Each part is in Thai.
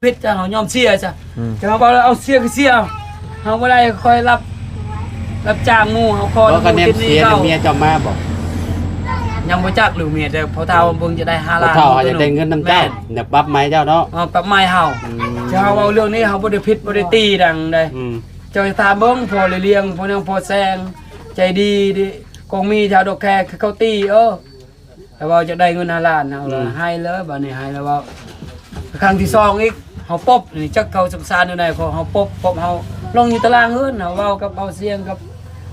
พิษจะเขายอมเสียจ้ะจะเขาบอกเอาเสียก็เสียเขาไม่ได้คอยรับจ้างงูเขาคอย ก็แนมเสียเมียเจ้ามาบอก ยังบ่จักหรือเมียแต่พอเท่าเบิ่งจะได้5 ล้าน เท่าเขาจะได้เงินน้ำเจ้าเนี่ยปั๊บไม้เจ้าเนาะ ปรับไม้เฮาจะเขาเอาเรื่องนี้เขาบ่ได้ผิดบ่ได้ตีดังได้เจ้าถามเบิ่งพอเลี้ยงพอยังพอแซงใจดีคงมีชาวดอกแคคือเขาตีแต่ว่าจะได้เงิน5 ล้านเอาละให้เลยบัดนี้ให้แล้วว่าครั้งที่2อีกเฮาปบนี่จักเขาสงสารอยู่ไหนพอเฮาปบเฮาลงอยู่ตารางเฮือนเฮาเว้ากับเฮาเสียงกับ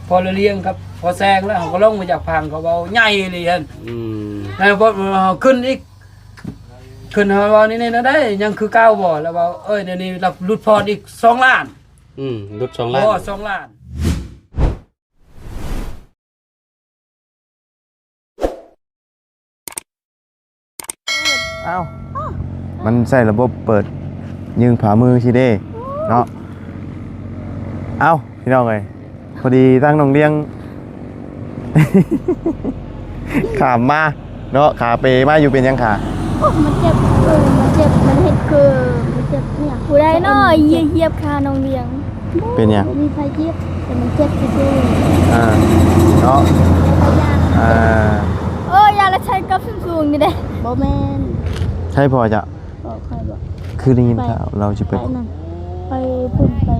พอเลี้ยงครับพอแซงแล้วเขาก็ลงมาจากพังเขาเว้าใหญ่เลยหั่นแล้วพอขึ้นอีกขึ้นเฮาว่านี่นะได้ยังคือเก่าบ่แล้วว่าเดี๋ยวนี้รับรุดพรอีก2 ล้านรุด2 ล้าน2 ล้านอ้าวมันใส่ระบบเปิดยิงผามือสิเด้เนาะเอ้าพี่น้องเอ้ยพอดีตั้งน้องเลี้ยง ขามมาเนาะขาเปมาอยู่เป็นยังขามันเจ็บมันเจ็บมันเห็ดมันเจ็บเนี่ยผู้ใดน้อยเหยียบคาน้องเลี้ยงเป็นยังมีไฟเหยียบแต่มันเจ็บซื่อเนาะยาละใช้กับสูงนี่เด้บ่แม่นใช่พอจะใครบอกคือได้ยินข่าวเราจะไปพุ่งไป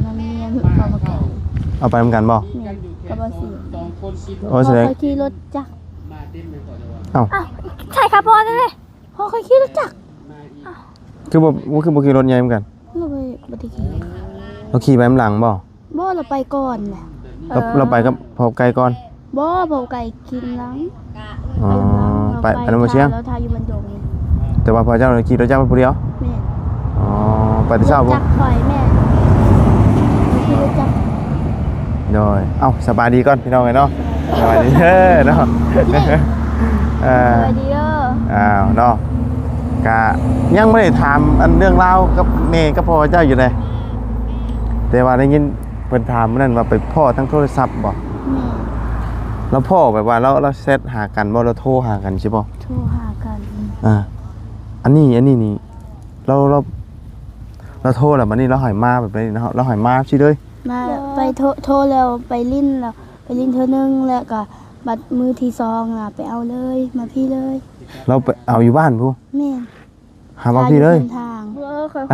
น้ำเมียหึเขามาแก่เอาไปทำกันบ่กับบ่สิแสดงขี่รถจักรเอ้าใช่ครับพ่อเลยพ่อเคยขี่รถจักรคือบ่ขี่รถใหญ่เหมือนกันเราไปบ่ได้ขี่เราขี่ไปข้างหลังบ่เราไปก่อนแหละเราไปกับพอไกลก่อนบ่ไก่กินหลังไปน้ำมันเชียงเราทาอยู่บนดงแต่ว่าพอเจ้าเราขี่รถจักรไปผู้เดียวแม่ไปที่เช้าบ่จักรปล่อยแม่ขี่รถจักรโดยสบายดีก่อนพี่น้องเนาะสบายดีเนาะสบายดีเนาะกะยังไม่ได้ถามอันเรื่องเล่ากับเมย์กับพ่อเจ้าอยู่เลยแต่ว่าได้ยินเพิ่นถามนั่นว่าไปพ่อทั้งโทรศัพท์บ่แล้วพ่อแบบว่าเราเซตหากันบ่เราโทรหากันใช่ป่ะโทรหากันอันนี้นี่เราโทรแล้วมันนี่เราหอยมาแบบนี้เราหอยมาใช่เลยมาไปโทรแล้วไปลิ้นเธอนึงแล้วก็บัดมือที่2ไปเอาเลยมาพี่เลยเราไปเอาอยู่บ้านพูแม่หามาพี่เลยทา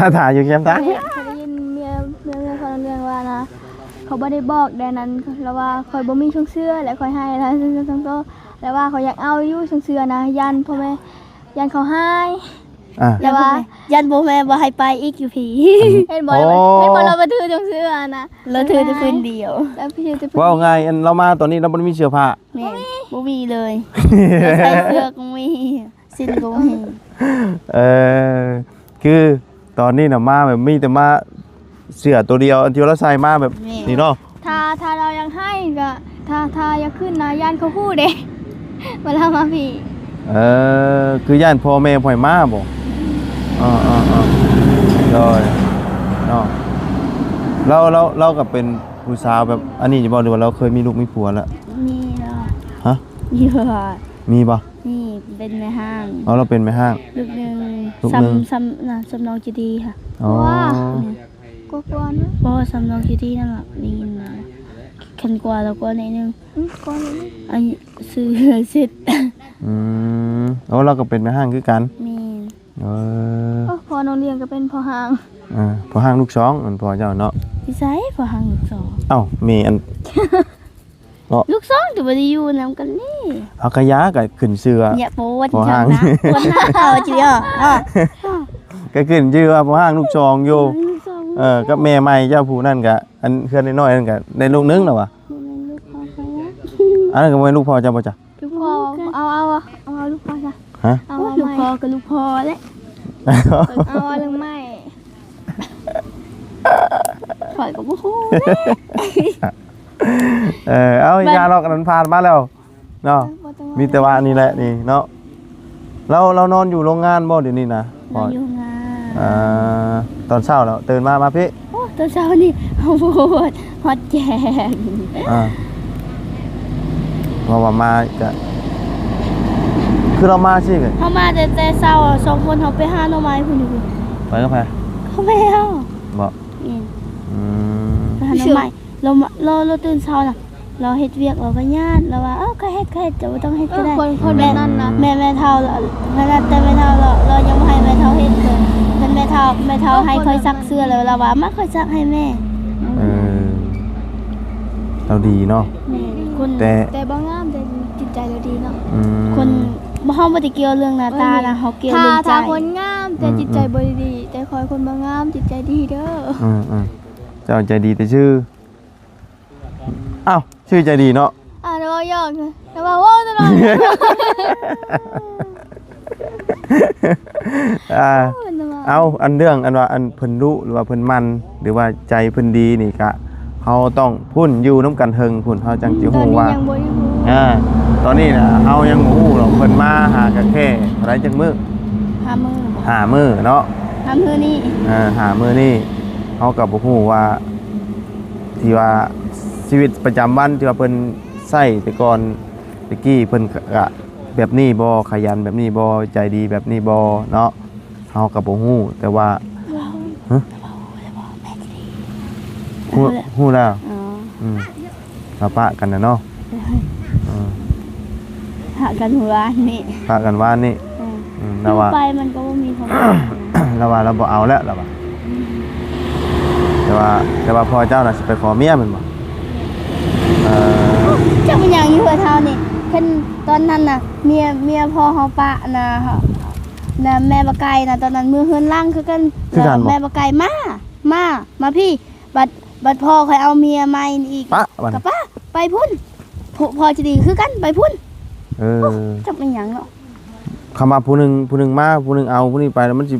งถ่ายอยู่แคมป์ทางได้ยินเมียเขาเรื่องว่านะเขาบ่ได้บอกแดนนั้นแล้วว่าคอยบ่มีช่องเสื้อและคอยให้แล้วทั้งโตแล้วว่าเขาอยากเอาอยู่ช่องเสื้อนะยันพ่อแม่ยันเขาให้แล้วว่ายันพ่อแม่บ่ให้ไปอีกอยู่พี่เห็นบ่เราบ่ถือช่องเสื้อนะเราถือแต่พื้นเดียวแล้วพี่ถือแต่พื้นว่าไงเรามาตอนนี้เราบ่มีเสื้อผ้าแม่บ่มีเลยใส่เสื้อก็มีสิ้นก็มีคือตอนนี้น่ะมาแบบมีแต่มาเสื้อตัวเดียวอันที่เราใส่มาแบบนี่เนาะถ้าเรายังให้ก็ถ้าอยากขึ้นนะย่านเขาพูดเด้เวลามาพี่คือย่านพ่อแม่พ่อยมาบ่โดยเนาะเราก็เป็นผู้สาวแบบอันนี้จะบอกหรือว่าเราเคยมีลูกมีผัวแล้วมีแล้วฮะเยอะมีป่ะนี่เป็นแม่ห้างเราเป็นแม่ห้างลูกนึงสำนองจีดีค่ะว้าก็กวนบ่สำนองจีดีนั่นแหละนี่นะขันกว่าแล้วกว่านิดนึงก็อันซื้อเสร็จเราก็เป็นแม่ห้างคือกันมีพอน้องเลี้ยงก็เป็นพ่อห้างพ่อห้างลูก2มันพ่อเจ้าเนาะพี่ไสพ่อห้างลูก2มีอันลูก2จะบ่ได้อยู่นำกันนี่เอากระยาก็ขึ้นเสื้อเนี่ยโปว่าจังนะคนหน้าเฮาจิก็ขึ้นชื่อว่าพ่อห้างลูก2อยู่กับแม่ใหม่เจ้าผู้นั่นก็อันเพื่อนน้อยๆนั่นก็ได้ลูกนึงแล้วว่ะอันนั้นก็เป็นลูกพ่อเจ้าบ่จ๊ะลูกพ่อเอาลูกพ่อจ้ะเอาลูกพ่อกับลูกพ่อแหละเอาเรื่องไม่ข่อยก็บ่ฮู้เอายาลอกนั้นผ่านมาแล้วเนาะมีแต่ว่านี่แหละนี่เนาะเรานอนอยู่โรงงานบ่เดี๋ยวนี้นะนอนอยู่งานตอนเช้าแล้วตื่นมาพี่ตอนเช้านี่เฮาปวดฮอดแจงว่ามาก็คือเรามาสิเฮามาแต่เช้า2คนเฮาไปหาหน่อไม้พุ่นอยู่ไปกับใคร แม่เฮา บ่ นี่ อืม ทำไมเราตื่นเช้าน่ะเราเฮ็ดเวียกเราก็ญาติเราว่าก็เฮ็ดจะบ่ต้องเฮ็ดก็ได้คนแบบนั้นนะแม่เฒ่าแต่แม่เฒ่าเรายังบ่ให้แม่เฒ่าเฮ็ดเลยเพิ่นแม่เฒ่าให้ค่อยซักเสื้อแล้วเราว่ามาค่อยซักให้แม่ เราดีเนาะ คน แต่ บ่งามแต่จิตใจเราดีเนาะ อืม คนบ่เฮาบ่ได้เกี่ยวเรื่องหน้าตานะเฮาเกี่ยวเรื่องใจ ถ้าคนงามแต่จิตใจบ่ดี แต่คอยคนบ่งามจิตใจดีเด้อ เจ้าใจดีแต่ชื่ออ้าวชื่อใจดีเนาะ แต่ว่ายอกแต่ว่าโว้ตลอด เอาอันเรื่องอันว่าอันเพิ่นรู้หรือว่าเพิ่นมันหรือว่าใจเพิ่นดีนี่กะเฮาต้องพุ่นอยู่น้ำกันเฮิงพุ่นเฮาจังสิฮู้ว่า ยังบ่ได้ฮู้ ตอนนี้น่ะเฮายังบ่ฮู้หรอกเพิ่นมาหากันแค่เท่าไหร่จังมื้อ 5 มื้อ 5 มื้อเนาะ 5 มื้อนี้ 5 มื้อนี่เฮาก็บ่ฮู้ว่าที่ว่าชีวิตประจำวันที่ว่าเพิ่นใช้แต่ก่อนตะกี้เพิ่นก็แบบนี้บ่ขยันแบบนี้บ่ใจดีแบบนี้บ่เนาะเฮาก็บ่ฮู้แต่ว่าฮู้แล้ว อ๋อ เราปะกันนะเนาะ หากันหัวนี่ ปะกันว่านี่เราว่า ไปมันก็บ่มีความ เราว่าเราบ่เอาแล้วเราว่าแต่ว่าพอเจ้าน่ะสิไปขอเมียมันบ่ เจ้ามันหยังอยู่กับเท่านี่เพิ่นตอนนั้นน่ะเมียพ่อเฮาปะนะแม่บะไก่น่ะตอนนั้นมือเฮือนล่างคือกันแม่บะไก่มาพี่บัดพ่อค่อยเอาเมียใหม่อีก ปะมัน กับป้าไปพุ่นพอจะดีคือกันไปพุ่น จับมันหยังเนาะ คำว่าผู้หนึงมาผู้หนึงเอาผู้นี้ไปแล้วมันสิ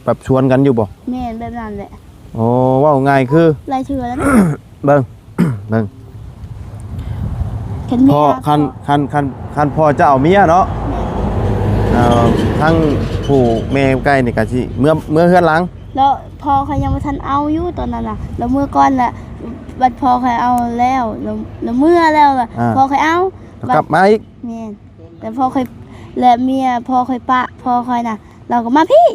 แบบชวนกันอยู่บ่ แม่นแบบนั้นแหละ โอ้เว้าง่ายคือ รายชื่อแล้วนะ เบิ่ง เห็นเมี พ่อย คันพ่อจะเอาเมียเนาะทั้งผู้แม่ใกล้นี่ก็สิเมื่อเฮือนหลัง แล้วพอเขายังบ่ทันเอาอยู่ตอนนั้นน่ะแล้วเมื่อก่อนแหละบัดพอเขาเอาแล้วเมื่อแล้วล่ะพอเขาเอา แล้วกลับมาอีก แม่นแต่พอค่อยและเมียพอค่อยปะพอค่อยน่ะเราก็มาพี่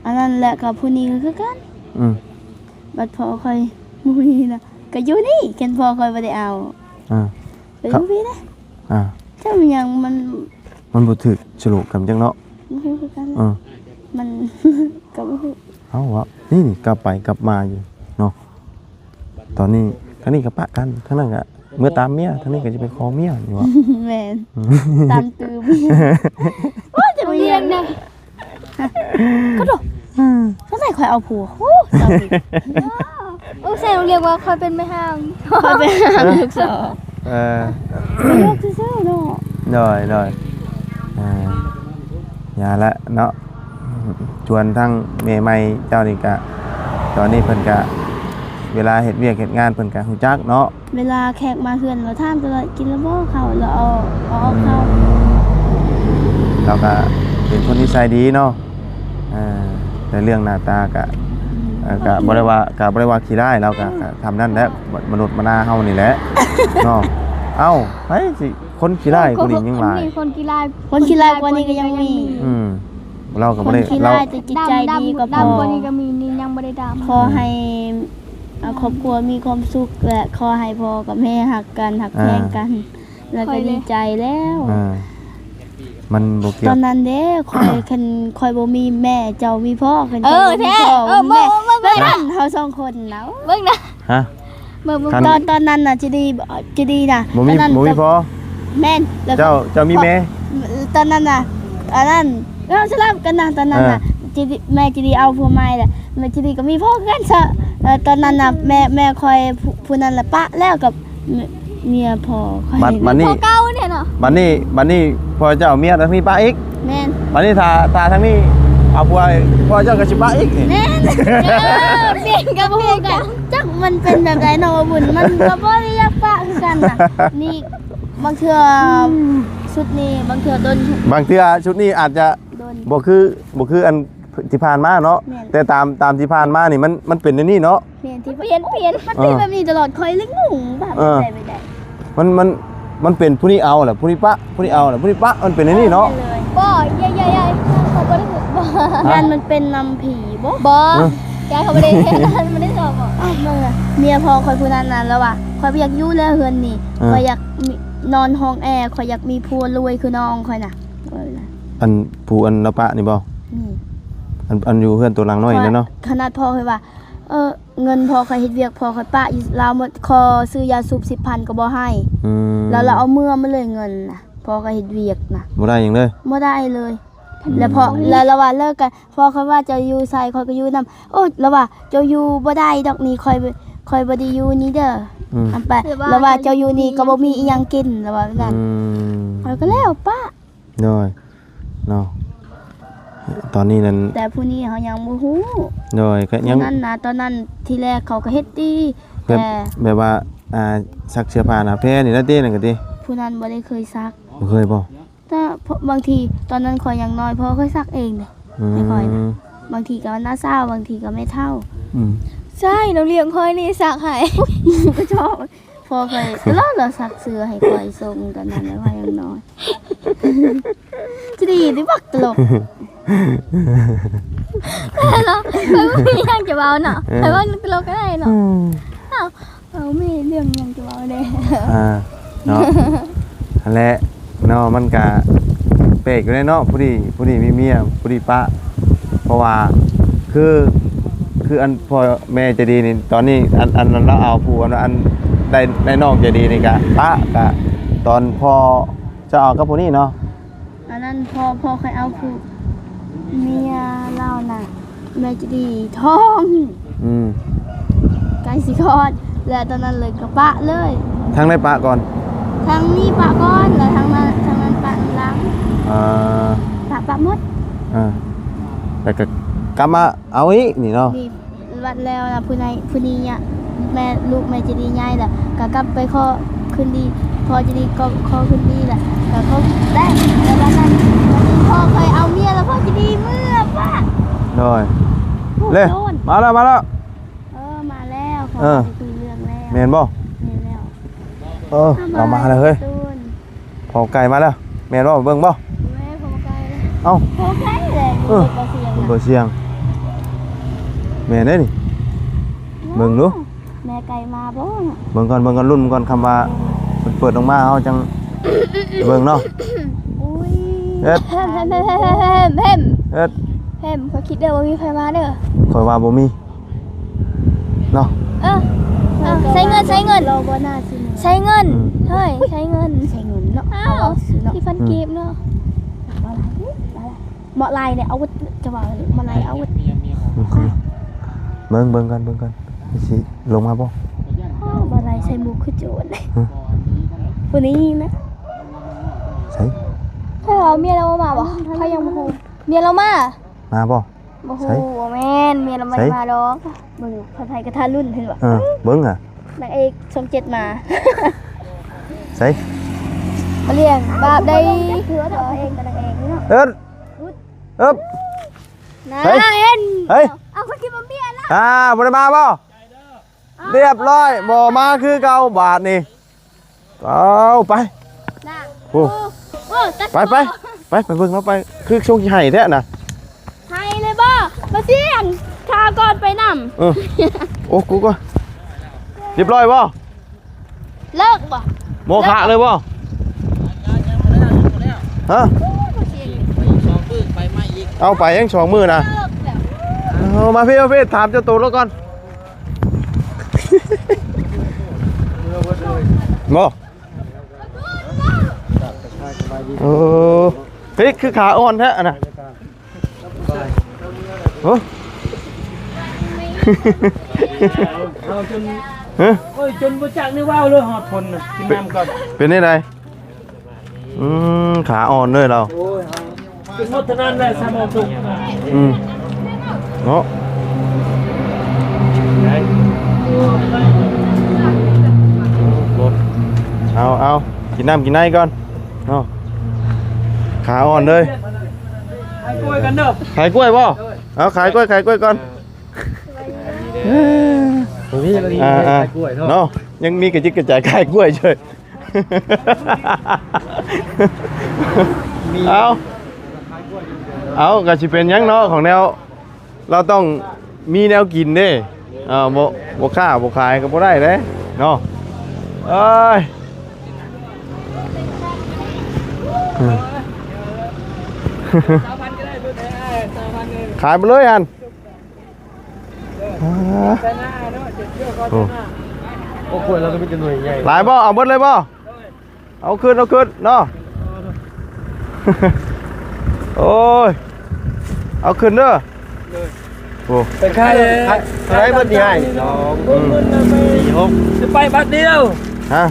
อันนั้นแหละกับผู้นี้ก็คือกันบัดพอค่อยมื้อนี้น่ะก็อยู่นี่เห็นพอค่อยบ่ได้เอาไปอยู่พี่นะเจ้ามันยังมันบ่ถึกฉลุกันจังเนาะ คือกันมันก็บ่ฮู้ เอาวะนี่กลับไปกลับมาอยู่เนาะตอนนี้ทั้งนี้ก็ปะกันทั้งนั้นก็เมื่อตามเมียทั้งนี้ก็จะไปขอเมียอยู่วะ แม่นตามตือเมียว่าจะเรียนนะก็ดอกก็ใส่ข่อยเอาผัวโอ้เจ้าดิ ใส่เรียกว่าคอยเป็นแม่ห้าง ข่อยไปหาลูกสาว ลูกซื่อๆเนาะ rồi nhàละเนาะชวนทั้งเมย์ใหม่เจ้านี่กะตอนนี้เพิ่นกะเวลาเฮ็ดเวียกเฮ็ดงานเพิ่นกะฮู้จักเนาะ เวลาแขกมาเฮือนเราถามตลอดกินแล้วบ่ข้าวแล้วเอาข้าว เราก็เป็นคนนิสัยดีเนาะแต่เรื่องหน้าตากะบ่ได้ว่าขี้ร้ายเราก็ทำนั่นแหละมนุษย์มนาเฮานี่แหละเนาะเอ้าไผสิคนขี้ร้ายกูนี่ยังหลาย คนกีฬา คนขี้ร้ายกว่านี้ก็ยังมี เราก็ ค บ่ น ได้ ขี้ เรา ร้ายแต่จิตใจดีกว่าพอ ดำกว่านี้ก็มีนี่ยังบ่ได้ดำ ขอให้ครอบครัวมีความสุขและขอให้พ่อกับแม่หักกันหักแพงกัน แล้วก็ดีใจแล้ว มันบ่เกี่ย ต ว อนนั้นเด้คอยบ่มีแม่เจ้ามีพ่อเพิ่น แท้ แม่เบิ่งนั่นเฮาสองคนนะ เบิ่งนะ ฮะ เบิ่ง ตอนนั้นน่ะจะดีน่ะ บ่มีพอ แม่นแล้ว เจ้ามีแม่ ตอนนั้นน่ะอันนั้นเราสลับกันนะตอนนั้นน่ะแม่จะดีเอาผัวใหม่แหละแม่จะดีก็มีพ่อกันซะตอนนั้นน่ะแม่คอยผู้นั้นละปะแล้วกับเมียพ่อคอย บัดนี้ เก่าเนี่ยเนาะ บัดนี้พอเจ้าเมียทั้งนี้ป้าอีก แม่น บัดนี้ถ้าทั้งนี้เอาผัวพอเจ้าก็สิป้าอีกนี่ แม่น เปลี่ยนกับเปลี่ยนกัน จักมันเป็นแบบไหนเนาะบุญมันก็บ่ได้อยากปะคือกันน่ะนี่บางเทื่อชุดนี้บางเทื่อโดน บางเทื่อชุดนี้อาจจะ โดน บ่คืออันที่ผ่านมาเนาะ แม่น แต่ตามที่ผ่านมานี่มันเป็นในนี่เนาะ เปลี่ยนมันเป็นแบบนี้ตลอดคอยลึกหนุ่งแบบไม่ได้ มันเป็นผู้นี้เอาแหละผู้นี้ปะผู้นี้เอาแหละผู้นี้ปะมันเป็นในนี่เนาะ บ่ใหญ่ๆเขาบ่ได้บ่ ยันมันเป็นนำผีบ่ บ่ยายเขาบ่ได้เฮ็ดนั้นบ่ได้สอบบ่ อ้าวนั่นน่ะเมียพอคอยผู้นั้นน่ะแล้วว่ะคอยบ่อยากอยู่แล้วเฮือนนี่คอยอยากนอนห้องแอร์คอยอยากมีผัวรวยคือน้องคอยน่ะว่าไปนะ อันผู้อันละปะนี่บ่ นี่ อันอยู่เพื่อนตัวหลังน้อยนี่เนาะ ขนาดพ่อเคยว่าเงินพอเคยเฮ็ดเวียกพอเคยปะอยู่ลาวหมดคอซื้อยาสูบ10,000ก็บ่ให้ แล้วเราเอาเมื่อมาเลยเงินน่ะพอเคยเฮ็ดเวียกน่ะ บ่ได้หยังเลย บ่ได้เลย แล้วพอแล้วเราว่าเลิกกันพอเขาว่าจะอยู่ใส่คอยก็อยู่นำโอ้แล้วว่าเจ้าอยู่บ่ได้ดอกนี้คอยบ่ได้อยู่นี่เด้ออันไปแล้วว่าเจ้าอยู่นี่ก็บ่มีอีหยังกินแล้วว่านั่นข้อยก็แล้วป้า น้อยเนาะตอนนี้นั่น แต่ผู้นี้เขายังบ่ฮู้ น้อยก็ยัง นั่นนะตอนนั้นที่แรกเขาก็เฮ็ดดี แบบ แต่ แบบว่าซักเสื้อผ้าหน้าแพ้นี่นะตินั่นก็ติ ผู้นั้นบ่ได้เคยซัก บ่เคยบ่ แต่บางทีตอนนั้นข่อยยังน้อยเพราะเคยซักเองเด้ไม่ค่อยนะบางทีก็หน้าเศร้าบางทีก็ไม่เท่า ใช่น้องเลี้ยงคอยนี่สักให้ ก็ชอบพอเคยแล้วเราซักเสื้อให้ข่อยส่งตอนนั้นแล้วข่อยยังน้อยจะดีดิบักตลก เนาะไปบ่มีหยังจะเว้าเนาะไปว่าตลกก็ได้เนาะเอามีเรื่องหยังจะเว้าเด้ เนาะนั่นแหละเนาะมันก็เปกอยู่ในเนาะผู้ดีมีเมียผู้ดีปะเพราะว่าคืออันพ่อแม่ใจะดีนี่ตอนนี้อันเราเอาผู้อันได้น้องใจะดีนี่กะปะกะตอนพ่อจะเอากับผู้นี้เนาะ อันนั้นพอเคยเอาคือเมียเราน่ะแม่จะดีท้อง ไก่สิคลอดแล้วตอนนั้นเลยก็ปะเลย ทั้งได้ปะก่อน ทางนี้ปะก้อนแล้วทางนั้นปะหลัง อ่า ปะหมด แล้วก็กลับมาเอาอีกนี่เนาะ นี่วัดแล้วนะผู้นี้เนี่ยแม่ลูกแม่จะดีง่ายแหละก็กลับไปข้อคืนดีพอจะดีก็ข้อคืนดีแหละแต่เขาได้แล้ววันนั้นพ่อเคยเอาเมียแล้วพ่อจะดีเมื่อป้า โดย เล เล่มาแล้ว มาแล้วขอคุยเรื่องแล้ว เมนบ่ เมนแล้ว เรามาเลยเฮ้ยพอไก่มาแล้วเมนบ่เบิ่งบ่ แม่พอไกล เอ้า พอไกลเลยเปิดเสียง เบอร์เสียงเมนได้นี่เบิ่งดู แม่ไก่มาบ่ เบิ่งก่อนรุ่นก่อนคำว่าเปิดออกมาเฮาจังเบิ่งเนาะ อุ้ย เฮ็ด เพิ่ม เฮ็ด เขาคิดเด้อว่ามีใครมาเด้อ ข่อยว่าบ่มีเนาะ ใช้เงิน เราบ่น่าสิ ใช้เงินเฮ้ยใช้เงิน ใช้เงินเนาะ อ้าวที่ฟันเก็บเนาะ เหมาะลายเนี่ยเอาจะว่าเหมาะลายเอา เบิ่งก่อนสิลงมาบ่ เหมาะลายใส่หมูคือโจรวันนี้นะ ใส่ ถ้าเมียเรามาบ่เขายังบ่ฮู้เมียเรามา มาบ่ บ่ฮู้แม่นเมียเราไม่ได้มาดอก มึงคนไทยกระทารุ่นเห็นป่ะ เบิ่งอ่ะ นางเอกช่อง7มา ใส่ มาเลี้ยงบาปได้ คือว่าตัวเองกับนางเอกนี่เนาะ เอิ้นอึ๊บ นะเห็น เฮ้ย เอาคนที่มาเมียละ บ่ได้มาบ่เรียบร้อยบ่มาคือเก่าบาทนี่เอาไป น่ะ โอ้ โอ้ตัด ไปเบิ่งแล้วไปคือช่วงที่ให้แท้น่ะ ไทยเลยบ่มาเสี่ยงข้าก่อนไปนำ โอ้กูก็เรียบร้อยบ่ เลิกบ่ โมฆะเลยบ่ฮะเอาไปยังสองมือนะ เลิกแล้ว เอามาพี่ถามเจ้าตัวแล้วก่อนโง่เฮ้ยคือขาอ่อนแท้น่ะโอ้ เอาจนโอ้ยจนบ่จักนี่ว้าวเลยหอดทนน่ะกินน้ำก่อน เป็นได้ไงขาอ่อนเลยเรา โอ้ยเป็นหมดเท่านั้นแหละสมองสุก เนาะเอากินน้ำกินไนก่อนเนาะขาอ่อนเลย ขายกล้วยกันเด้อ ขายกล้วยป่ะเอาขายกล้วยก่อนเนาะยังมีกระจิกกระจายขายกล้วยเฉยเอา เอาก็สิเป็นหยังเนาะของแนวเราต้องมีแนวกินเด้บ่ค้าบ่ขายก็บ่ได้เด้เนาะเอ้ยขายไปเลยอันโอ้ โอ้ควรเราก็เป็นหน่วยใหญ่ หลายบ่เอาเบิดเลยบ่เอาขึ้นเนาะ โอ้ยเอาขึ้นเด้อโอ้ ไปขาย เบิดนี่ให้ 4 6จะไปบัดเดียว ฮะ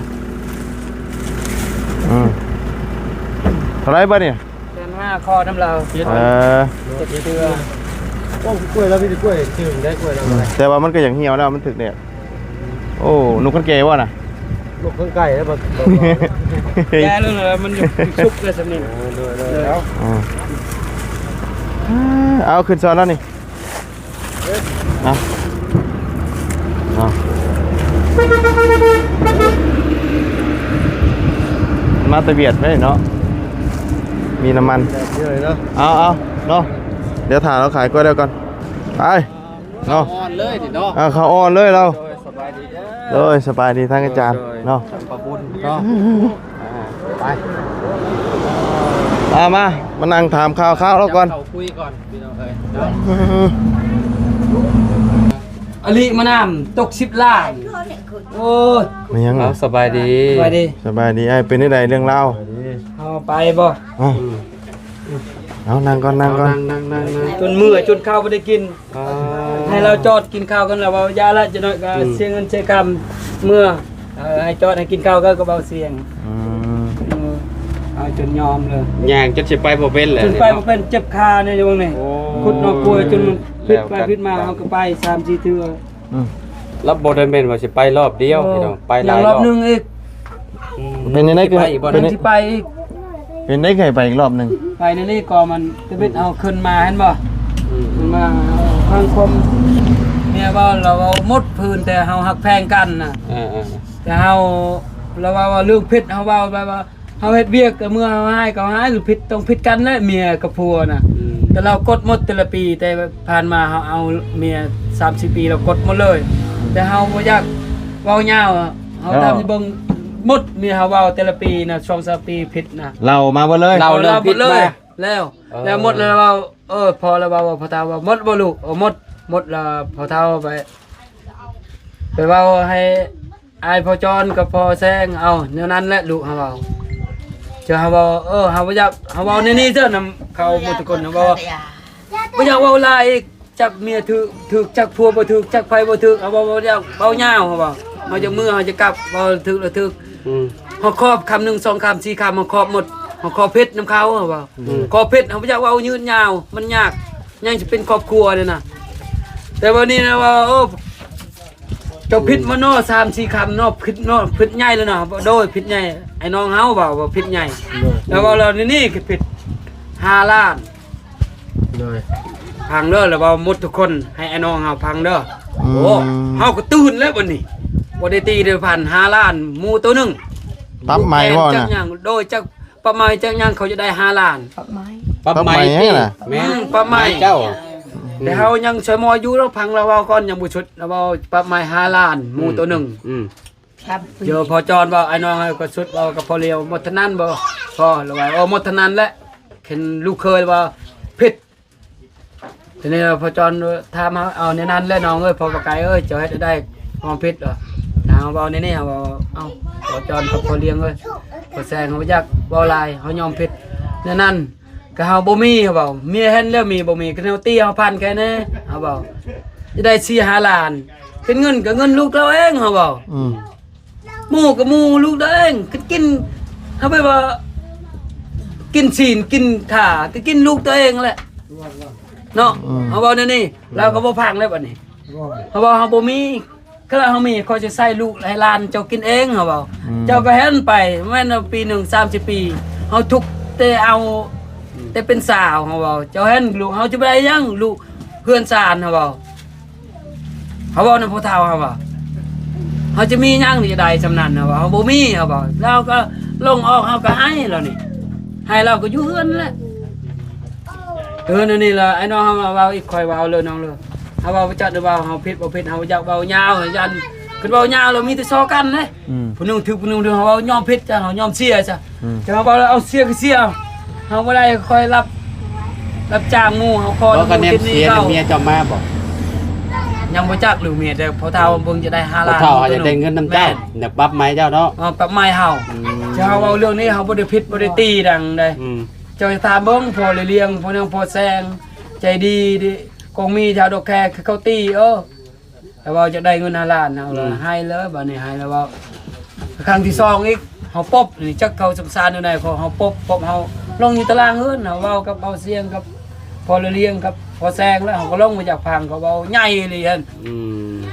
เท่าไรบ่เนี่ย 1,500คอน้ำเราเจ็ด เออ เดือ โอ้กล้วยแล้วพี่กล้วยชื่อได้กล้วยแล้วอะไร แต่ว่ามันก็อย่างเหี่ยวแล้วมันถึกเนี่ยโอ้นุกกันเกว่ะน่ะ ลูกข้างไก่แล้วแบบ แย่เลยมันชุบเลยสำนิน แล้ว เอาขึ้นซ้อนแล้วนี่เอามาตะเบียดไหมเนาะมีน้ำมัน เยอะเลยเนาะ เอาเนาะเดี๋ยวถ่ายเราขายกล้วยเดียวก่อนไปเนาะ อ่อนเลยดิเนาะ เขาอ่อนเลยเรา สบายดีเด้อ เลยสบายดีทั้งอาจารย์เนาะ ขอบคุณเนาะไป มานั่งถามข่าวแล้วก่อน เขาคุยก่อนพี่น้องเอ้ยเนาะ อลิมานำตก10 ล้านโอ้ย ไม่ยัง เอาสบายดี ไปดิ สบายดีไอ้เป็นได้ใดเรื่องเล่า เอาไปบ่ เอานั่งก่อน นั่ง จนมื้อจนข้าวบ่ได้กิน อ่า ให้เราจอดกินข้าวกันแล้วว่ายาละจะน้อยก็เสียเงินเสียคำเมื่อให้จอดให้กินข้าวก็เบาเสียงเอาจนยอมเลย ย่างจนสิไปบ่เป็นแหละ จนไปบ่เป็นเจ็บขาในวงนี้ โอ้ ขุดนอกกล้วยจนพิษไปพิษมาเอาก็ไป3-4เทื่อ รับบ่ได้แม่นว่าสิไปรอบเดียวพี่น้องไปหลาย รอบนึงอีก เป็นยังไง ไปอีกบ่ เป็น ได้ ที่ไปอีก เป็นได้ไงไปอีกรอบหนึ่ง ไปในนี่ก็มันจะเป็นเอาขึ้นมาเห็นบ่ขึ้นมาทางคมเนี่ยว่าเราเอาหมดพื้นแต่เฮาหักแพงกันน่ะ แต่เฮาเราว่าเรื่องผิดเฮาว่าแบบว่าเฮาเฮ็ดเวียกกับเมื่อเฮาให้ก็ให้หรือผิดต้องผิดกันแหละเมียกับผัวน่ะแต่เรากดหมดแต่ละปีแต่ผ่านมาเฮาเอาเมีย30 ปีเรากดหมดเลย แต่เฮาบ่อยากเว้ายาวอะเฮาทำให้เบิ่งหมดเมียเฮาเว้าแต่ละปีน่ะ2-3 ปีผิดน่ะ เรามาบ่เลย เราเริ่ม หม ผิ ด ด เล มาย แล้วหมดแล้วเราพอแล้วว่าพอเท่าว่าหมดบ่ลูกหมดแล้วพอเท่าไปเว้าให้อายพอจอนกับพอแซงเอาแนวนั้นแหละลูกเฮาเว้าเจ้าเฮาเว้าเฮาบ่อยากเฮาเว้านี่เด้อนำเขาหมดทุกคนเฮาเว้าบ่อยากเว้าหลายอีกจักเมียถึกจักผัวบ่ถึกจักไผบ่ถึกเฮาบ่อยากเว้ายาวเฮาเว้าเฮาจะมือเฮาจะกลับเว้าถึกแล้วถึกเฮาครอบคำ1 2 คำ4 คำเฮาครอบหมดเฮาครอบเพชรนำเขาเฮาเว้าครอบเพชรเฮาบ่อยากเว้ายืนยาวมันยากยังสิเป็นครอบครัวนี่น่ะแต่วันนี้นะว่าเจ้าผิดมาเนาะ3-4 คำเนาะผิดใหญ่แล้วเนาะโดยผิดใหญ่ไอ้น้องเฮาว่าผิดใหญ่แล้วว่าเรานี่คือผิด5 ล้าน เลย พังเด้อแล้วว่าหมดทุกคนให้ไอ้น้องเฮาพังเด้อโอ้เฮาก็ตื่นแล้วบัดนี้บ่ได้ตีได้พัน5 ล้านหมู่ตัวหนึง ปั๊บใหม่บ่ จั น่ะ กหยังโดยจักประมาณจักหยังเขาจะได้5 ล้าน ปั๊บ ปั๊บ ไม้ ไม้ ที่ น่ะ แม่ ปั๊บไม้ เจ้า แต่เฮายังสมออยู่แล้วพังเราเว้าก่อนยังบ่ชุดเราเว้าประมาณ5 ล้านหมู่ตัวหนึง เจอพอจอนว่าไอ้น้องก็สุดว่ากับพอเลียวหมดเท่านั้นบ่พอแล้วว่าหมดเท่านั้นแหละเห็นลูกเคยว่าผิดทีนี้พอจอนถามเอาในนั้นแล้วน้องเอ้ยพอปากไก่เอ้ยจะเฮ็ดได้ความผิดเหรอถามว่าในนี้ว่าเอาพอจอนกับพอเลี้ยงเอ้ยพอแซงเขาบ่อยากบ่ลายเขายอมผิดในนั้นก็เฮาบ่มีเขาเว้าเมียเห็นแล้วมีบ่มีก็แนวตีเฮาพันแค่นี้เฮาเว้าจะได้4-5 ล้านเป็นเงินก็เงินลูกเราเองเฮาเว้า หมูกับหมูลูกเด้งก็กินเขาไปว่ากินศีลกินขาก็กินลูกตัวเองแหละเนาะเขาบอกนี่เราก็บ่พังแล้วบัดนี้เขาบอกเขาบ่มีก็เราเขามีเขาจะใส่ลูกให้หลานเจ้ากินเองเขาบอกเจ้าก็เห็นไปแม่นปีหนึ่ง30 ปีเขาทุกแต่เอาแต่เป็นสาวเขาบอกเจ้าเห็นลูกเขาจะไปได้ยังลูกเพื่อนสารเขาบอกนำผู้เฒ่าเขาบอกเขาจะมีหยังที่ใดสำนันเขาบอกเขาบ่มีเขาบอกเราก็ลงออกเขาก็ให้เรานี่ให้เราก็อยู่เฮือนแหละ นี่ล่ะไอ้น้องเฮาเว้าอีกค่อยเว้าเลยน้องเลยเฮาเว้าบ่จัดหรือเว้าเฮาผิดบ่ผิดเฮาอยากเว้ายาวยันคือเว้ายาวแล้วมีแต่ซอกันเด้ผู้นึงถึกผู้นึงเฮาเว้ายอมผิดจ้ะเฮายอมเสียจ้ะจะมาเว้าแล้วเอาเสียก็เสียเฮาบ่ได้ค่อยรับจ้างหมู่เฮาขอ แล้วก็แนมเสียเมียเจ้ามาบ่ ยังบ่จักหรือเมียแต่พอเฒ่าเบิ่งจะได้5 พ่อ ล้าน เฒ่าจะได้เงินนำเจ้าเนี่ยปรับไหมเจ้าเนาะ ปรับไม้เฮาจะเฮาเว้าเรื่องนี้เฮาบ่ได้ผิดบ่ได้ตีดังใดเจ้าถามเบิ่งพอเลี้ยงพอยังพอแซงใจดีคงมีชาวดอกแคคือเขาตีแต่ว่าจะได้เงิน5 ล้านเอาละให้เลยบัดนี้ให้แล้วว่าครั้งที่2อีกเฮาปบนี่จักเขาสำสารอยู่ไหนพอเฮาปบเฮาลงอยู่ตารางเฮือนเฮาเว้ากับเฮาเสียงกับพอเลี้ยงกับพอแซงแล้วเฮาก็ลงมาจากพังเขาเว้าใหญ่เลยหั่น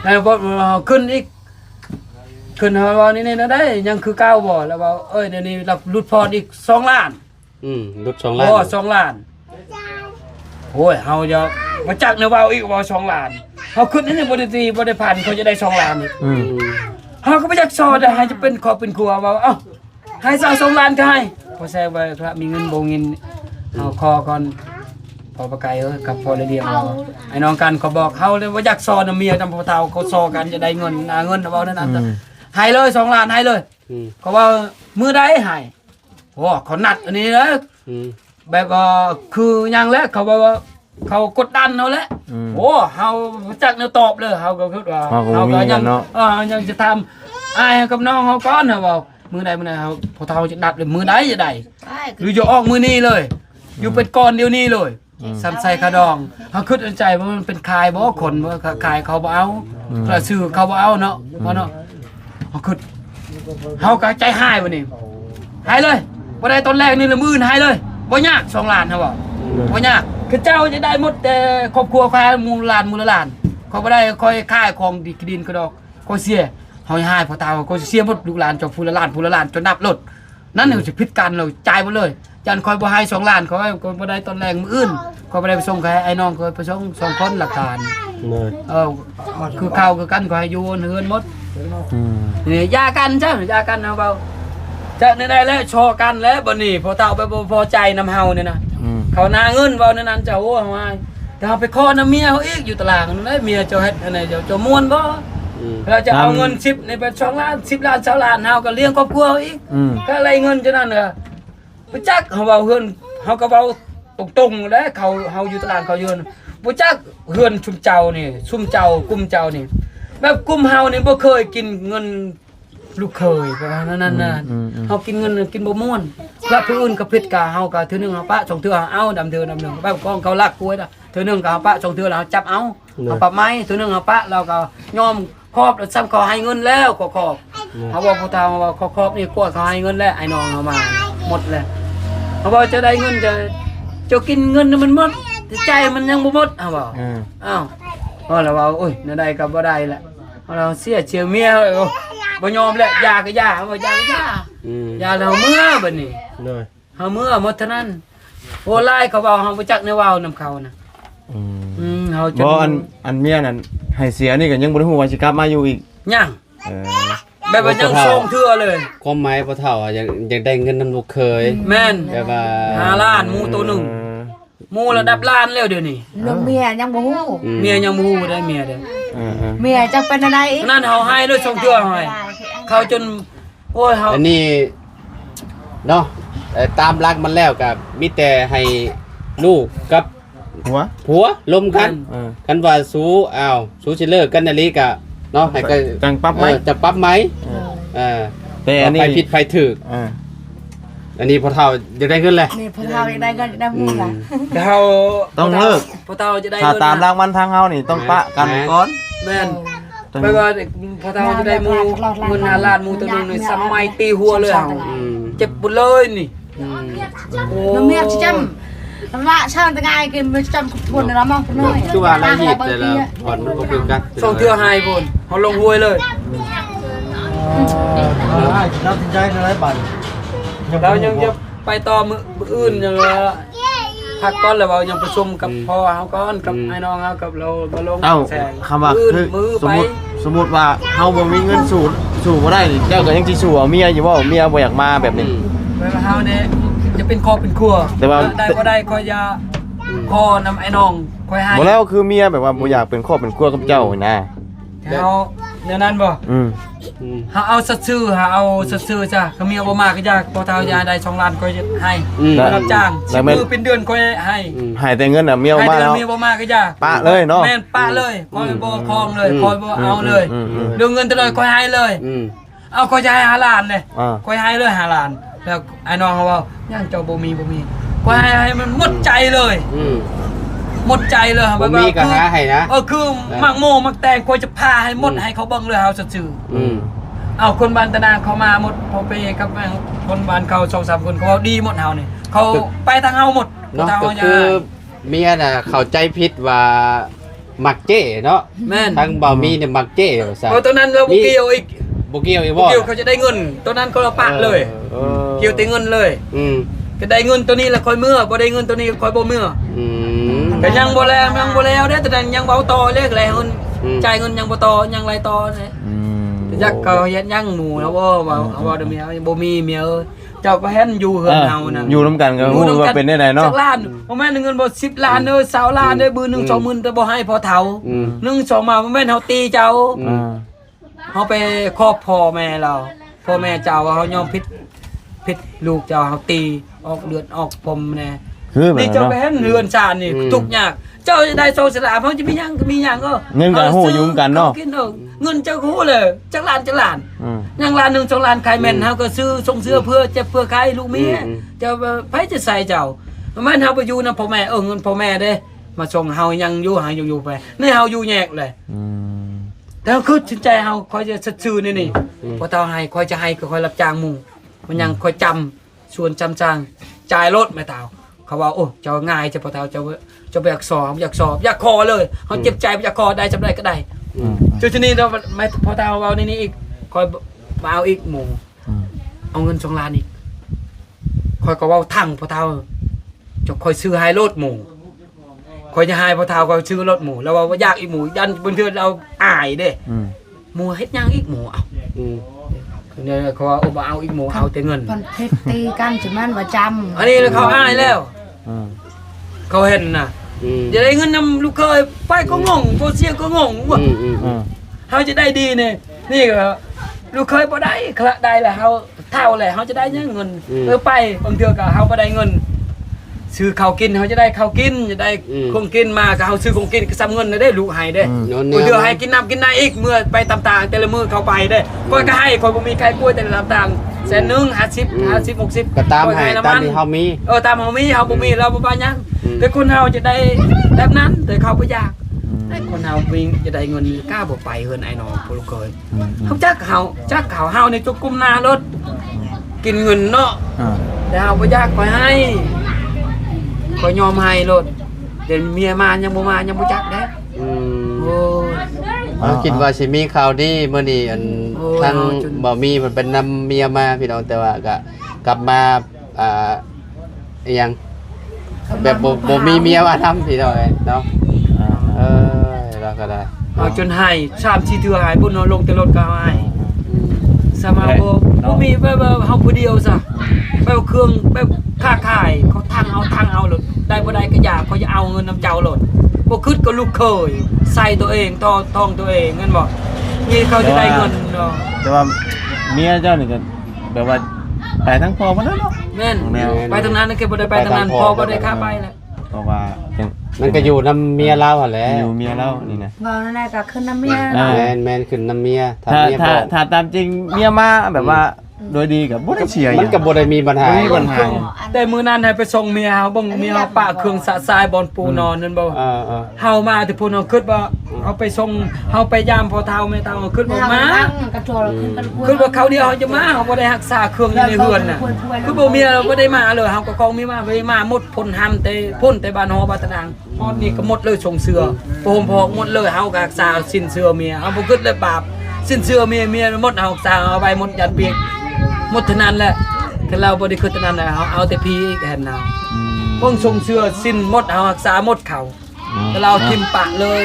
แล้วพอเฮาขึ้นอีกขึ้นเฮาว่านี่นะได้ยังคือเก่าบ่แล้วว่าเดี๋ยวนี้รับรุดพออีก2 ล้านรุด2 ล้านโอ้2 ล้านโอ้ยเฮาจะมาจักเนื้อเบาอีกว่า2 ล้านเฮาขึ้นนี่บ่ได้ตีบ่ได้ผ่านเขาจะได้2 ล้านอีกเฮาก็บ่อยากสอนให้จะเป็นครอบเป็นครัวว่าให้สร้าง2 ล้านก็ให้พอแซ่ว่าครับมีเงินบ่เงินเฮาขอก่อนพอประไกกับพอเรียงเราไอ้น้องกันเขาบอกเฮาเลยบ่อยากสอนเมียนำพ่อเฒ่าเขาสอกันจะได้เงินเงินเว้านั้นให้เลย2 ล้านให้เลยเขาว่ามื้อใดให้โอ้เขานัดอันนี้นะแบบว่าคือยังแล้วเขาบอกว่าเขากดดันเฮาแล้วโอ้เฮาจักแนวตอบเลยเฮาก็คิดว่าเฮาก็ยังจะทำอ้ายกับน้องเฮาก่อนเฮาบอกมื้อใดเฮาพอเฒ่าจะนัดเลยมื้อใดจะได้หรือจะออกมื้อนี้เลยอยู่เป็นก้อนเดียวนี้เลยซ้ำใส่กระดองเฮาคิดในใจว่ามันเป็นคายบ่คนบ่คายเขาบ่เอากระซื้อเขาบ่เอาเนาะบ่เนาะเฮาคิดเฮาก็ใจหายวันนี้หายเลยบ่ได้ตอนแรกนี่ละมื้อหายเลยบ่ยาก2 ล้านครับบ่ยากคือเจ้าจะได้หมดแต่ครอบครัวค่ามูลล้านเขาบ่ได้ค่อยค่ายของดินก็ดอกก็เสียเฮาหายพอตาก็เสียหมดลูกหลานเจ้าผู้ละล้านจนนับรถนั่นน่ะสิผิดกันเราจ่ายหมดเลยจันคอยบ่ให้2 ล้านเขาบ่ได้ตอนแรกมื้ออื่นเขาบ่ได้ไปส่งให้ไอ้น้องเขาไปส่ง2 คนหลักการคือข้าวคือกันก็ให้อยู่เฮือนหมดนี่ยากันจ้ะยากันเอาเบาจะได้แล้วชอกันแล้วบ่นี่พอเฒ่าไปบ่พอใจนำเฮานี่นะเขาหน้าเงินเว้านั้นเจ้าโอ้ว่าแต่เฮาไปขอนำเมียเฮาอีกอยู่ตารางนั่นแหละเมียเจ้าเฮ็ดอันไหนเจ้าม่วนบ่เราจะเอาเงิน10นี่เป็น2 ล้าน10 ล้าน20 ล้านเฮาก็เลี้ยงครอบครัวเฮาอีกก็อะไรเงินจังนั้นน่ะบ่จักเฮาเว้าเฮือนเฮาก็เว้าตรงๆแล้วเฮาอยู่ตารางเขาอยู่บ่จักเฮือนชุมเจ้านี่ชุมเจ้ากลุ่มเจ้านี่แบบกลุ่มเฮานี่บ่เคยกินเงินลูกเคยนั่นเฮากินเงินกินบ่ม่วนแล้วผู้อื่นก็ผิดกะเฮาก็เทื่อนึงเฮาปะ2 เทื่อเอาดำเทื่อดำนึงแบบกองเขาลักกล้วยเทื่อนึงก็เฮาปะ2 เทื่อแล้วจับเอาปะไม้เทื่อนึงเฮาปะแล้วก็ยอมครอบแล้วซ้ำเขาให้เงินแล้วก็ครอบเฮาบอกผู้ตาว่าครอบนี่กลัวเขาให้เงินแล้วไอ้น้องเฮามาหมดแล้วเฮาบอกจะได้เงินจะกินเงินมันหมดใจมันยังบ่หมดเฮาบอกอ้าวพอแล้วว่าโอ้ยนั่นได้ก็บ่ได้แหละเราเสียเชียวเมียบ่ยอมแล้วยาก็ยาบ่ยาก็ยายาเราเมื่อบัดนี้เฮาเมื่อหมดเท่านั้นโอ้ลายเขาเว้าเฮาบ่จักแนวเว้านำเขานะเฮาจะบ่อันเมียนั่นให้เสียนี่ก็ยังบ่ได้ฮู้ว่าสิกลับมาอยู่อีกยังแบบว่ายังส่งเทื่อเลยความหมายพ่อเฒ่าอยากได้เงินนำลูกเคยแม่นแบบว่า5 ล้านหมู่ตัวนึงหมู่ระดับล้านแล้วเดี๋ยวนี้เรื่องเมียยังบ่ฮู้เมียยังบ่ฮู้ได้เมียเด้เมียจังเป็นอะไรอีกนั่นเฮาให้ด้วยส่งเทื่อให้เขาจนโอ้ยเฮาอันนี้เนาะตามหลักมันแล้วก็มีแต่ให้ลูกกับผัวลมกันว่าสู้สู้สิเลิกกันอีหลีก็เนาะให้ก็จังปรับมั้ยจะปรับมั้ยแต่อันนี้ไปผิดไปถูกอันนี้พ่อเฒ่าจะได้เงินแหละนี่พ่อเฒ่าจะได้เงินได้หมู่ล่ะเฮาต้องเลิกพ่อเฒ่าจะได้เงินถ้าตามรางวัลทางเฮานี่ต้องปะกันก่อนแม่นไปว่าพ่อเฒ่าจะได้หมู่เงิน5 ล้านหมู่ตัวนึงนี่สมัยตีหัวเลยเฮาเจ็บบ่เลยนี่โอ้เมียจำว่าช่างตะงายกินไปจำคนแล้วมั้งคนน้อยคือว่าอะไรหีบแต่ละผ่อนมันบ่คือกันส่งเทื่อให้พุ่นเฮาลงห้วยเลยตัดสินใจได้บัดเรายังจะไปต่อมื้ออื่นยังพักก่อนแล้วเรายังประชุมกับพ่อเฮาก่อนกับไอ้น้องเฮากับเราบ่ลงแซงคำว่าคือสมมุติว่าเฮาบ่มีเงินสู้บ่ได้เจ้าก็ยังสิสู้เอาเมียอยู่บ่เมียบ่อยากมาแบบนี้เวลาเฮาเนี่ยจะเป็นครอบเป็นครัวได้บ่ได้คอยอย่า คอนำไอ้น้องคอยให้ บ่แล้วคือเมียแบบว่าบ่อยากเป็นครอบเป็นครัวกับเจ้านะ เฮาแนวนั้นบ่ อืม เฮาเอาซื่อๆเฮาเอาซื่อๆจ้ะเขามีบ่มากก็ยากพอเท่ายาได้2ล้านก็ให้ ได้ รับจ้างสิมือเป็นเดือนก็ให้ ให้แต่เงินน่ะเมีย ให้ มา เดือน แล้ว มีบ่มากก็ยาก ปะเลยเนาะ แม่นปะเลยคอยบ่คลองเลยคอยบ่เอาเลย อืม เรื่องเงินตะเลยคอยให้เลย เอาคอยจะให้5ล้านเลย อ่า คอยให้เลย5ล้านแล้วไอ้น้องเขาว่ายังเจ้าบ่มีคอยให้มันหมดใจเลยหมดใจเลย บ่มีก็หาให้นะ คือมักโมมักแตงคอยจะพาให้หมดให้เขาเบิ่งเลยเฮาซื่อๆเอาคนบ้านตะนางเขามาหมดพอไปกับคนบ้านเขา2-3คนเขาดีหมดเฮานี่เขาไปทางเฮาหมด เนาะ ทาง ก็ เฮา คือเมียน่ะเข้าใจผิดว่ามักเจ้เนาะ แม่น ทางบ่าวมีเนี่ยมักเจ้ว่าซั่น เพราะตอนนั้นเราบ่เกี่ยวอีก บ่เกี่ยวอีก บ่ บ่ เกี่ยวเขาจะได้เงินตัวนั้นเขาเราปะเลย เกี่ยวแต่เงินเลย ก็ได้เงินตัวนี้แล้วค่อยเมื่อบ่ได้เงินตัวนี้ค่อยบ่เมื่อก็ยังบ่แล้วเด้แต่นั้นยังเว้าต่อเลขแล้วจ่ายเงินยังบ่ต่อยังไรต่อเด้ อืม จักก็เฮ็ดยังหมู่แล้วบ่ว่าเด้อเมียบ่มีเมียเอ้ยเจ้าก็เฮ็ดอยู่เฮือนเฮานะ อยู่นํกันก็ฮู้ว่าเป็นได้ไหนเนาะ จักล้านบ่แม่นเงินบ่10ล้านเด้อ20ล้านเด้อมื้อ1 20,000แต่บ่ให้พอเฒ่า1 2มาบ่แม่นเฮาตีเจ้า เฮาไปครอบพ่อแม่เราพ่อแม่เจ้าว่าเฮายอมผิดลูกเจ้าเฮาตีออกเลือดออกผมแน่ คือแบบ นี่เจ้า เนาะ ไปเห็นเรือนชาญนี่ทุกข์ยากเจ้าจะได้โซสลาเฮาจะมีหยังเงินก็ฮู้อยู่กันเนาะ กินเงินเจ้าฮู้เลยจักล้านอืม ยังล้าน1 2ล้านขายแม่นเฮาก็ซื้อส่งเสื้อเพื่อเจ็บเพื่อขายลูกเมียเจ้าไผจะใส่เจ้ามันเฮาไปอยู่นำพ่อแม่เงินพ่อแม่เด้มาส่งเฮายังอยู่ไปนี่เฮาอยู่แยกเลย อืม แต่คือจิตใจเฮาคอยจะซื่อๆนี่พอเท่าให้คอยจะให้ก็คอยรับจ้างหมู่มันยังคอยจำส่วนจำจ้างจ่ายรถแม่เฒ่าเขาว่าโอ้เจ้าง่ายจะพอเท่าเจ้าไปอยากสอบอยากคอเลยเฮาเจ็บใจอยากคอได้จำได้ก็ได้จุดนี้เราไม่พอเท่าเอานี่อีกคอยมาเอาอีกหมู่เอาเงิน2ล้านอีกคอยก็เว้าทั้งพอเท่าจะคอยซื้อให้รถหมู่คอยจะให้พอเท่าก็ซื้อรถหมู่แล้วว่าอยากอีกหมู่ยันบนเทือนเราอายเด้หมู่เฮ็ดยังอีกหมู่เอาเนี่ยเขาว่าบ่เอาอีกหมู่เอาแต่เงิน มันเทคตีกันสิมันว่าจำ อันนี้เขาอายแล้วเขาเห็นน่ะจะได้เงินนำลูกเคยไปก็งงโบเสียก็งงว่าเขาจะได้ดีเนี่ยนี่ก็ลูกเคยบ่ได้คละได้แหละเขาเท่าแหละเขาจะได้เงินไปบางเทื่อก็เขาบ่ได้เงินซื้อข้าวกินเขาจะได้ข้าวกินจะได้ของกินมาก็เขาซื้อของกินก็ซ้ำเงินได้ลูกให้ได้คนเดียวให้กินน้ำกินน้ำอีกเมื่อไปตามๆแต่ละมื้อเขาไปได้ก็ให้คนบ่มีใครป่วยแต่ละตามๆ150 60ก็ตามให้ตามที่เฮามี ตามเฮามีเฮาบ่มีเราบ่ว่าหยังแต่คนเฮาจะได้แบบนั้นแต่เขาบ่อยากไอ้คนเฮาวิ่งจะได้เงินกล้าบ่ไปเฮือนไอ้น้องบ่ลูกเคยเขาจักเขาเฮาในจุกกุมหน้ารถกินเงินเนาะแต่เฮาบ่อยากคอยให้คอยยอมให้รถเดี๋ยวเมียมายังบ่จักเด้โอ้ คิดว่าสิมีข่าวดีมื้อนี้อันทางบ่มีมันเป็นนำเมียมาพี่น้องแต่ว่าก็กลับมาอีหยังแบบบ่มีเมียมาทำพี่น้องเนาะเราก็ได้ เอาจนให้3-4เทื่อให้พุ่นลงแต่รถก็ให้สมาบ่มีแบบเฮาผู้เดียวซะแบบเครื่องแบบค้าขายเขาทางเอาโลดได้บ่ได้ก็อยากเขาจะเอาเงินนำเจ้าโลดบ่คิดก็ลูกเคยใส่ตัวเองท้องตัวเองเงินบ่นี่เขาจะได้เงินเนาะ แต่ว่าเมียเจ้านี่ก็แบบว่าไปทั้งพ่อมาแล้วเนาะ แม่นไปทางนั้นก็บ่ได้ไปทางนั้นพอบ่ได้ค่าไปแล้ว เพราะว่าจัง มันก็อยู่นำเมียเราหั่นแหละ อยู่เมียเรานี่นะ ว่านั่นแหละก็ขึ้นน้ำเมีย แม่นขึ้นนำเมียถ้า ถ้า เมีย ถ้า บอก ถ้าตามจริงเมียมาแบบว่าโดยดีกับบ่ได้เสีย มันก็บ่ได้มีปัญหา บ่มีปัญหา แต่มื้อนั้นให้ไปส่งเมียเฮาบ่เมียเฮาปะเครื่องสะทรายบอนปูนอนนั่นบ่เฮามาแต่พุ่นเฮาคิดว่าเอาไปส่งเฮาไปยามพอเฒ่าแม่เฒ่าคิดว่ามา กระโจนขึ้นกัน คือว่าเขาเดียวเขาจะมาเขาบ่ได้รักษาเครื่องอยู่ในเรือนน่ะคือบ่มีเราบ่ได้มาเลยเฮาก็กองมีมาบ่ได้มาหมดพ่นห้ำแต่พ่นแต่บ้านฮอบ้านตะนางฮอดนี่ก็หมดเลยส่งเสื้อโปมพอกหมดเลยเฮาก็รักษาสิ้นเสื้อเมียเฮาบ่คิดเลยบาปสิ้นเสื้อเมียหมดเฮารักษาเอาไปหมดยันเปียกหมดเท่านั้นแหละแต่เราบ่ได้คิดเท่านั้นแหละเฮาเอาแต่พี่แทนเราเพิ่งส่งเสื้อสิ้นหมดเฮารักษาหมดเขาแต่เราทิ่มปะเลย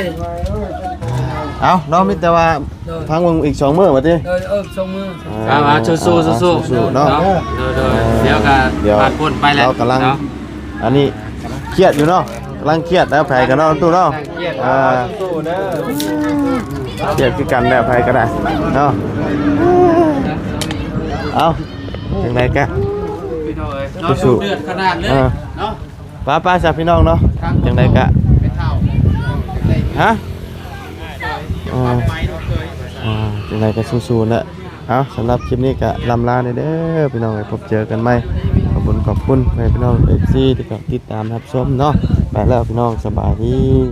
เอ้าเนาะมีแต่ว่าพังมึงอีก2มื้อว่าติ ส่งมือ เอาสู้ๆๆๆ เนาะ เดี๋ยวก็ผ่านพ้นไปแล้ว เรากำลังอันนี้เครียดอยู่เนาะ ลังเครียดแล้วไผก็เนาะตู้เนาะสู้เด้อ เครียดคือกันแล้วไผก็ได้เนาะเอาจังไดกะ พี่น้องเอ้ยนอนดูเดือดขนาดเลยเนาะ ป้าๆจ้ะพี่น้องเนาะจังไดกะ ไปเท่า ฮะจังไดก็สู้ๆแหละเอาสำหรับคลิปนี้ก็ลำลาเด้อพี่น้องไว้พบเจอกันใหม่ขอบคุณให้พี่น้อง FC ที่ติดตามรับชมเนาะไปแล้วพี่น้องสบายดี